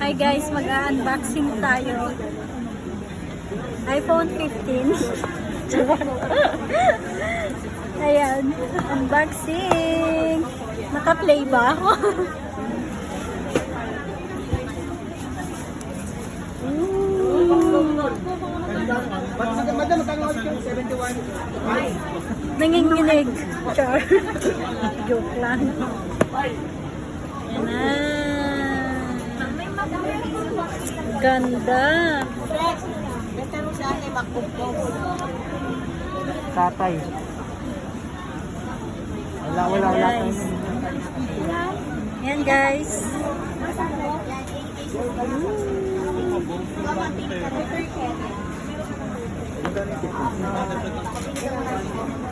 Hi guys, mag-unboxing tayo. iPhone 15. Ayan, unboxing. Naka-play ba ako? Nanginginig. Char. Joke lang. Ayan na. Ganda. Tatay. Wala. Guys. Ayan guys.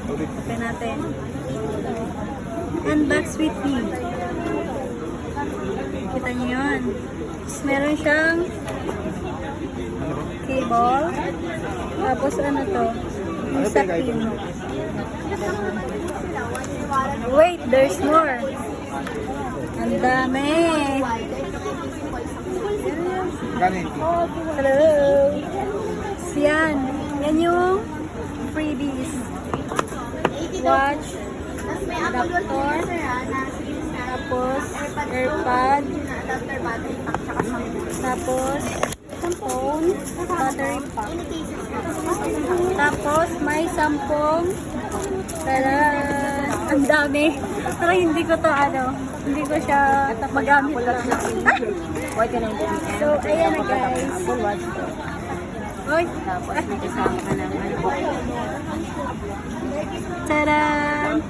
Open natin. Unbox with me. Kita nyo yun. Tapos meron siyang cable. Tapos ano to? Yung sa pin. Wait, there's more. Ang dami. Hello. Yan. Yan yung freebies. Watch. Adapter. Tapos AirPod. Tapos phone. Battery pack. Tapos may 10. Ang dami. Pero hindi ko to hindi ko siya magamit lang. So, ayan na guys. Oy. Tapos may kasama ka ng Tadaan!